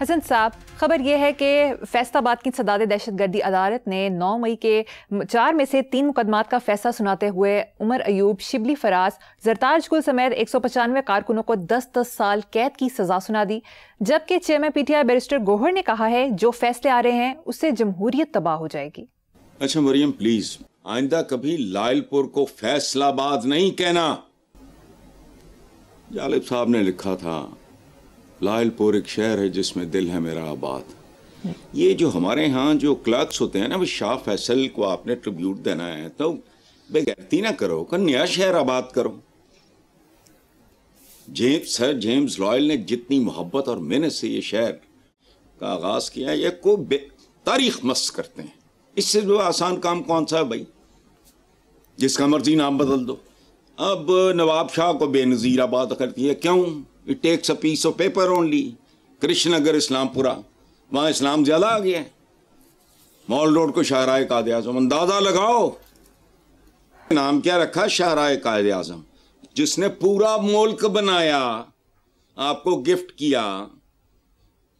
حسن صاحب، خبر یہ ہے کہ فیصل آباد کی انسداد دہشت گردی عدالت نے 9 مئی کے 4 میں سے 3 مقدمات کا فیصلہ سناتے ہوئے عمر ایوب، شبلی فراز، زرتاج گل سمیت 195 کارکنوں کو 10 سال قید کی سزا سنا دی، جبکہ chairman P T I barrister Gohar نے کہا ہے جو فیصلے آ رہے ہیں اس سے جمہوریت تباہ ہو جائے گی۔ اچھا مریم پلیز آئندہ کبھی لائل پور کو فیصل آباد نہیں کہنا۔ جالب صاحب نے لکھا تھا لائل پور ایک شہر ہے جس میں دل ہے میرا آباد۔ یہ جو ہمارے ہاں جو کلرکس ہوتے ہیں نا، وہ شاہ فیصل کو آپ نے ٹریبیوٹ دینا ہے تو بے غیرتی نہ کرو، کہ نیا شہر آباد کرو۔ سر جیمز لائل نے جتنی محبت اور محنت سے یہ شہر کا آغاز کیا ہے، یہ کو تاریخ مس کرتے ہیں۔ اس سے جو آسان کام کون سا ہے بھائی، جس کا مرضی نام بدل دو۔ اب نواب شاہ کو بے نظیر آباد کرتی ہے، کیوں؟ It takes a piece of paper only. Krishna Nagar اسلام پورا، وہاں اسلام زیادہ آ گیا ہے۔ مال روڈ کو شاہراہ قائد اعظم، اندازہ لگاؤ نام کیا رکھا، شاہراہ قائد اعظم، جس نے پورا ملک بنایا، آپ کو گفٹ کیا،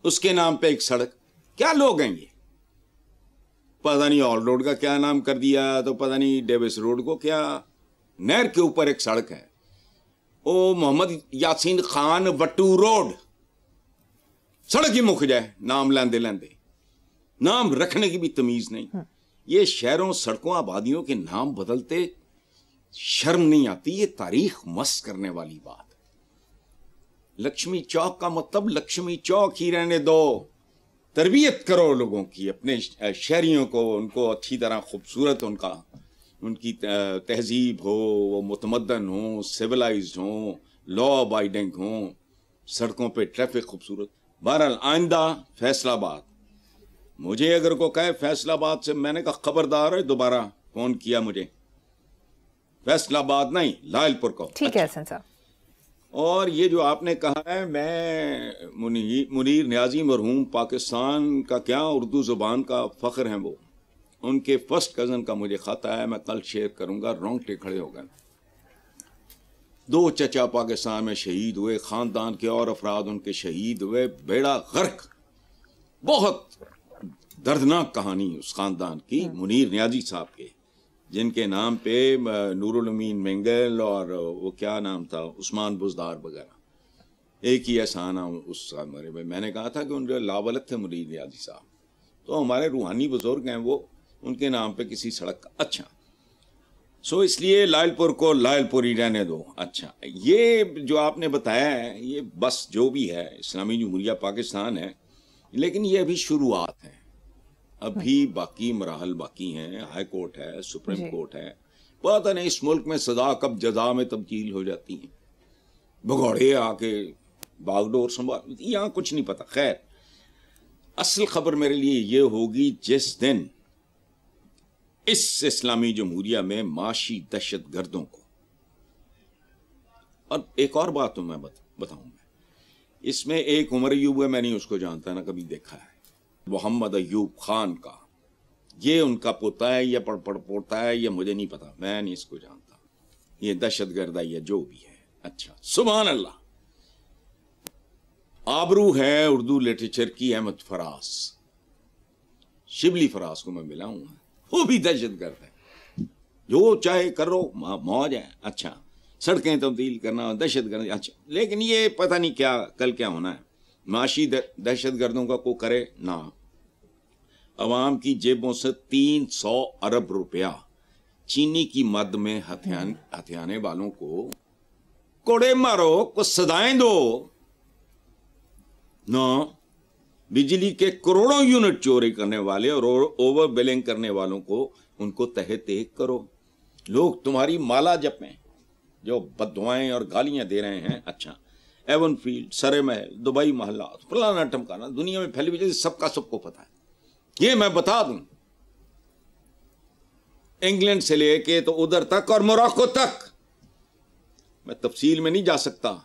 اس کے نام پہ ایک سڑک۔ کیا لوگ ہیں یہ؟ پتہ نہیں آل روڈ کا کیا نام کر دیا، تو پتہ نہیں ڈیوس روڈ کو کیا۔ نہر کے اوپر ایک سڑک ہے، او محمد یاسین خان وٹو روڈ، سڑک ہی مک جائے نام لیندے لیندے، نام رکھنے کی بھی تمیز نہیں۔ یہ شہروں سڑکوں آبادیوں کے نام بدلتے شرم نہیں آتی؟ یہ تاریخ مس کرنے والی بات۔ لکشمی چوک کا مطلب لکشمی چوک ہی رہنے دو، تربیت کرو لوگوں کی، اپنے شہریوں کو، ان کو اچھی طرح خوبصورت ان کی تہذیب ہو، وہ متمدن ہوں، سیولائزڈ ہوں، لا ابائڈنگ ہوں، سڑکوں پہ ٹریفک خوبصورت۔ بہرحال آئندہ فیصل آباد، مجھے اگر کو کہے فیصل آباد سے، میں نے کہا خبردار ہے، دوبارہ فون کیا مجھے، فیصل آباد نہیں لائل پور کو۔ ٹھیک ہے حسن صاحب۔ اور یہ جو آپ نے کہا ہے، میں منیر نیازی مرحوم پاکستان کا کیا اردو زبان کا فخر ہیں، وہ ان کے فرسٹ کزن کا مجھے خط آیا، میں کل شیئر کروں گا، رونگٹے کھڑے ہو گئے۔ 2 چچا پاکستان میں شہید ہوئے، خاندان کے اور افراد ان کے شہید ہوئے، بیڑا غرق۔ بہت دردناک کہانی اس خاندان کی، منیر نیازی صاحب کے، جن کے نام پہ نور الامین منگل اور وہ کیا نام تھا، عثمان بزدار وغیرہ، ایک ہی احسان اس مرے میں۔ میں نے کہا تھا کہ ان کے لاولد تھے منیر نیازی صاحب، تو ہمارے روحانی بزرگ ہیں، وہ ان کے نام پہ کسی سڑک کا۔ اچھا، سو اس لیے لائل پور کو لائل پور ہی رہنے دو۔ اچھا، یہ جو آپ نے بتایا ہے، یہ بس جو بھی ہے اسلامی جمہوریہ پاکستان ہے، لیکن یہ ابھی شروعات ہیں، ابھی باقی مراحل باقی ہیں۔ ہائی کورٹ ہے، سپریم کورٹ ہے، پتہ نہیں اس ملک میں سزا کب جزا میں تبدیل ہو جاتی ہیں، بھگوڑے آ کے باغ ڈور سنبھال، یہاں کچھ نہیں پتا۔ خیر، اصل خبر میرے لیے یہ ہوگی جس دن اس اسلامی جمہوریہ میں معاشی دہشت گردوں کو، اور ایک اور بات تو میں بتاؤں گا، اس میں ایک عمر ایوب ہے، میں نہیں اس کو جانتا، نہ کبھی دیکھا ہے، محمد ایوب خان کا، یہ ان کا پوتا ہے یا پوتا ہے، یہ مجھے نہیں پتا، میں نہیں اس کو جانتا، یہ دہشت گرد ہے یا جو بھی ہے۔ اچھا، سبحان اللہ، آبرو ہے اردو لٹریچر کی احمد فراز، شبلی فراز کو میں ملا ہوں، وہ بھی دہشت گرد ہے، جو چاہے کرو، موج ہے۔ اچھا، سڑکیں تبدیل کرنا دہشت گرد، اچھا، لیکن یہ پتہ نہیں کیا کل کیا ہونا ہے۔ معاشی دہشت گردوں کا کوئی کرے نہ، عوام کی جیبوں سے 300 ارب روپیہ چینی کی مد میں ہتھیانے والوں کو کوڑے مارو، کو سزائیں دو نہ، بجلی کے کروڑوں یونٹ چوری کرنے والے اور اوور بلنگ کرنے والوں کو ان کو تحت ایک کرو۔ لوگ تمہاری مالا جپیں، جو بددعائیں اور گالیاں دے رہے ہیں۔ اچھا، ایون فیلڈ، سرے محل، دبئی محلات، فلانا ٹمکانا، دنیا میں پھیلی ہوئی سب کا سب کو پتا ہے۔ یہ میں بتا دوں، انگلینڈ سے لے کے تو ادھر تک اور موراکو تک، میں تفصیل میں نہیں جا سکتا،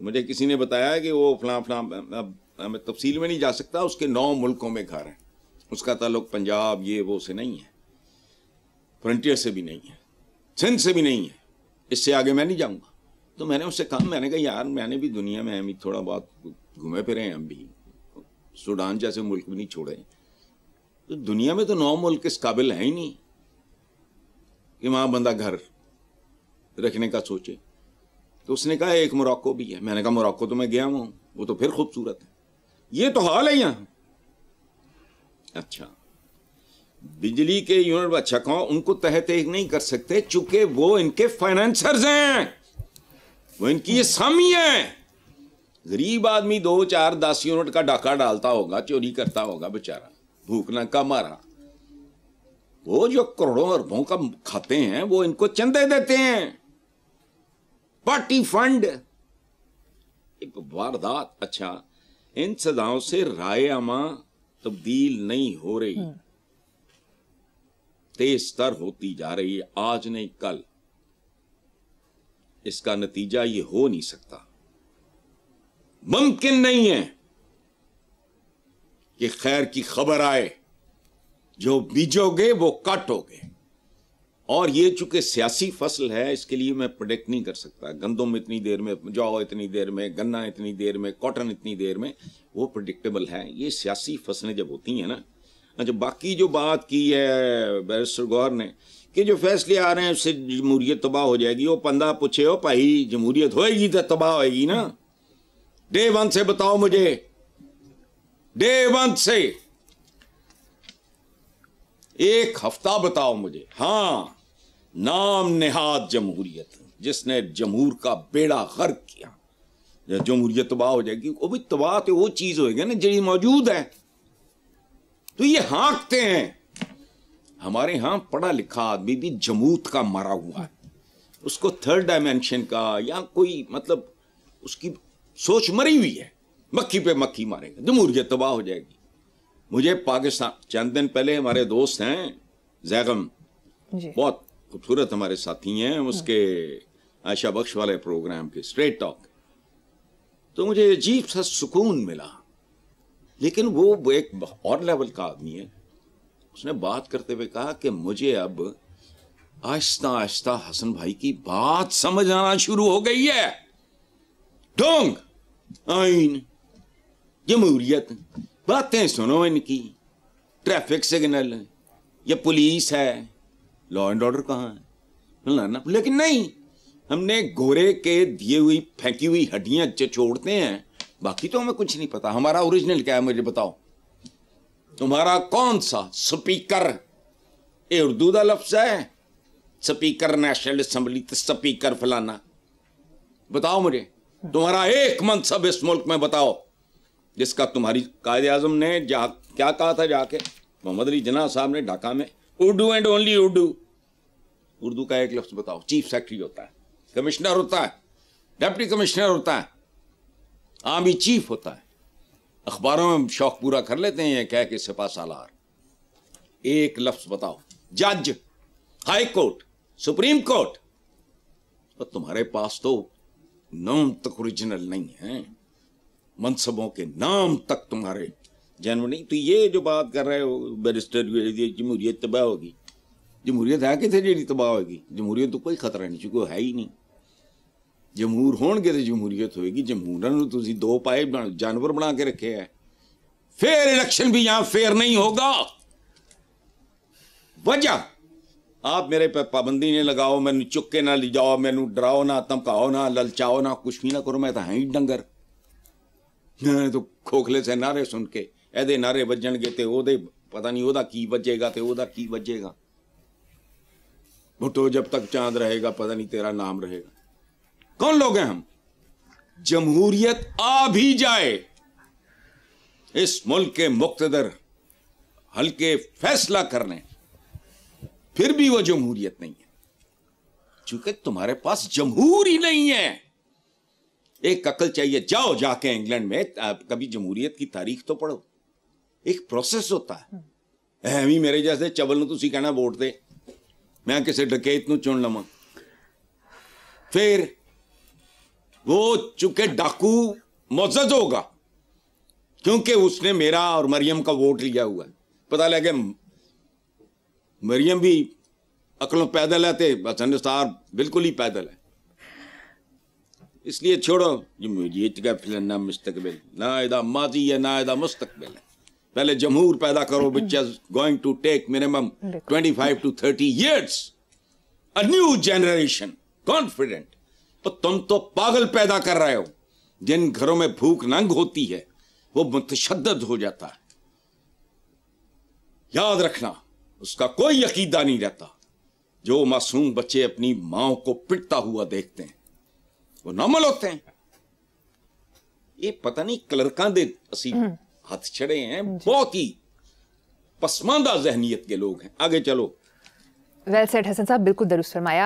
مجھے کسی نے بتایا کہ وہ فلاں فلاں، میں تفصیل میں نہیں جا سکتا، اس کے 9 ملکوں میں گھر ہیں، اس کا تعلق پنجاب یہ وہ سے نہیں ہے، فرنٹیئر سے بھی نہیں ہے، سندھ سے بھی نہیں ہے، اس سے آگے میں نہیں جاؤں گا۔ تو میں نے اس سے کہا، میں نے کہا یار میں نے بھی دنیا میں تھوڑا بہت گھومے پھرے ہیں ہم بھی, سوڈان جیسے ملک بھی نہیں چھوڑے. تو دنیا میں تو 9 ملک اس قابل ہیں ہی نہیں کہ وہاں بندہ گھر رکھنے کا سوچے. تو اس نے کہا ایک موراکو بھی ہے. میں نے کہا موراکو تو میں گیا ہوں, وہ تو پھر خوبصورت ہے. یہ تو حال ہے یہاں. اچھا بجلی کے یونٹ اچھا کہوں ان کو تحت ایک نہیں کر سکتے چونکہ وہ ان کے فائنینسرز ہیں, وہ ان کی اسامی ہیں. غریب آدمی 2 4 10 یونٹ کا ڈاکہ ڈالتا ہوگا, چوری کرتا ہوگا بیچارہ, بھوکنا کا مارا. وہ جو کروڑوں اربوں کا کھاتے ہیں وہ ان کو چندے دیتے ہیں, پارٹی فنڈ, ایک واردات. اچھا ان صداؤں سے رائے عامہ تبدیل نہیں ہو رہی, تیز تر ہوتی جا رہی ہے, آج نہیں کل. اس کا نتیجہ یہ ہو نہیں سکتا, ممکن نہیں ہے کہ خیر کی خبر آئے. جو بیجو گے وہ کاٹو گے. اور یہ چونکہ سیاسی فصل ہے اس کے لیے میں پریڈکٹ نہیں کر سکتا. گندم اتنی دیر میں, جو اتنی دیر میں, گنا اتنی دیر میں, کاٹن اتنی دیر میں, وہ پریڈکٹیبل ہے. یہ سیاسی فصلیں جب ہوتی ہیں نا. اچھا باقی جو بات کی ہے بیرسٹر گوہر نے کہ جو فیصلے آ رہے ہیں اس سے جمہوریت تباہ ہو جائے گی, وہ پندہ پوچھے ہو بھائی جمہوریت ہوئے گی تو تباہ ہوئے گی نا. ڈے 1 سے بتاؤ مجھے, ڈے 1 سے ایک ہفتہ بتاؤ مجھے. ہاں نام نہاد جمہوریت, جس نے جمہور کا بیڑا غرق کیا, جمہوریت تباہ ہو جائے گی. وہ بھی تباہ تو وہ چیز ہوئے گی نا جڑی موجود ہے. تو یہ ہانکتے ہیں. ہمارے ہاں پڑھا لکھا آدمی بھی جمود کا مارا ہوا ہے, اس کو 3rd ڈائمینشن کا یا کوئی مطلب اس کی سوچ مری ہوئی ہے, مکھی پہ مکھی مارے گا, جمہوریت تباہ ہو جائے گی. مجھے پاکستان چند دن پہلے ہمارے دوست ہیں زیغم, بہت خوبصورت ہمارے ساتھی ہیں, اس کے عائشہ بخش والے پروگرام کے اسٹریٹ ٹاک, تو مجھے عجیب سا سکون ملا. لیکن وہ ایک اور لیول کا آدمی ہے. اس نے بات کرتے ہوئے کہا کہ مجھے اب آہستہ آہستہ حسن بھائی کی بات سمجھ آنا شروع ہو گئی ہے. ڈونگ, آئین, جمہوریت, باتیں سنو ان کی, ٹریفک سگنل, یہ پولیس ہے, لا اینڈ آرڈر کہاں ہے. لیکن نہیں, ہم نے گورے کے دیے ہوئی پھینکی ہوئی ہڈیاں چھوڑتے ہیں, باقی تو ہمیں کچھ نہیں پتا. ہمارا اوریجنل کیا ہے مجھے بتاؤ. تمہارا کون سا سپیکر, یہ اردو دا لفظ ہے, سپیکر نیشنل اسمبلی, سپیکر فلانا, بتاؤ مجھے. تمہارا ایک منصب اس ملک میں بتاؤ جس کا تمہاری قائد اعظم نے کیا کہا تھا جا کے محمد علی جناح صاحب نے ڈھاکہ میں, اردو اینڈ اونلی اردو. اردو کا ایک لفظ بتاؤ. چیف سیکرٹری ہوتا ہے, کمشنر ہوتا ہے, ڈپٹی کمشنر ہوتا ہے, عامی چیف ہوتا ہے. اخباروں میں شوق پورا کر لیتے ہیں یہ کہہ کے سپاہ سالار. ایک لفظ بتاؤ. جج, ہائی کورٹ, سپریم کورٹ. اور تمہارے پاس تو نام تک اوریجنل نہیں ہے, منصبوں کے نام تک تمہارے جنم نہیں. تو یہ جو بات کر رہے ہو بیرسٹر, جمہوریت تباہ ہوگی, جمہوریت ہے کہ تھے جی تباہ ہوگی. جمہوریت تو کوئی خطرہ نہیں چونکہ ہے ہی نہیں. جمہور ہون گے تو جمہوریت ہوئے گی. جمہورن تو 2 پائے جانور بنا کے رکھے ہیں. فیئر الیکشن بھی یہاں فیئر نہیں ہوگا. وجہ آپ میرے پہ پابندی نہیں لگاؤ, مینو چکے نہ لے جاؤ, مینو ڈراؤ نہ, دھمکاؤ نہ, للچاؤ نہ, کچھ بھی نہ کرو. میں تو ہاں ہی ڈنگر, میں تو کھوکھلے سے نعرے سن کے ایدے نعرے بجن گے تے او دے پتہ نہیں او دا کی بجے گا تے او دا کی بجے گا. بھٹو جب تک چاند رہے گا پتہ نہیں تیرا نام رہے گا. کون لوگ ہیں ہم؟ جمہوریت آ بھی جائے, اس ملک کے مقتدر ہلکے فیصلہ کرنے, پھر بھی وہ جمہوریت نہیں ہے چونکہ تمہارے پاس جمہور ہی نہیں ہے. ایک عقل چاہیے. جاؤ جا کے انگلینڈ میں کبھی جمہوریت کی تاریخ تو پڑھو. ایک پروسیس ہوتا ہے. ایویں میرے جیسے چول نو تسی کہنا ووٹ دے, میں کسی ڈکیت نو چن لواں. پھر وہ چونکہ ڈاکو معزز ہوگا کیونکہ اس نے میرا اور مریم کا ووٹ لیا ہوا ہے. پتہ لگے مریم بھی عقلوں پیدل ہے تے حسن نثار بالکل ہی پیدل ہے. اس لیے چھوڑو جمہوریت کا فلنا مستقبل، نہ ادا ماضی ہے نہ ادا مستقبل ہے. پہلے جمہور پیدا کرو which is going to take minimum 25 to 30 years. A new generation confident. اور تم تو پاگل پیدا کر رہے ہو. جن گھروں میں بھوک ننگ ہوتی ہے وہ متشدد ہو جاتا ہے. یاد رکھنا اس کا کوئی عقیدہ نہیں رہتا. جو معصوم بچے اپنی ماں کو پٹتا ہوا دیکھتے ہیں وہ نارمل ہوتے ہیں. یہ پتہ نہیں کلرکاں دے اسی ہاتھ چھڑے ہیں، بہت ہی پسماندہ ذہنیت کے لوگ ہیں. آگے چلو. ویل سیڈ حسن صاحب، بالکل درست فرمایا.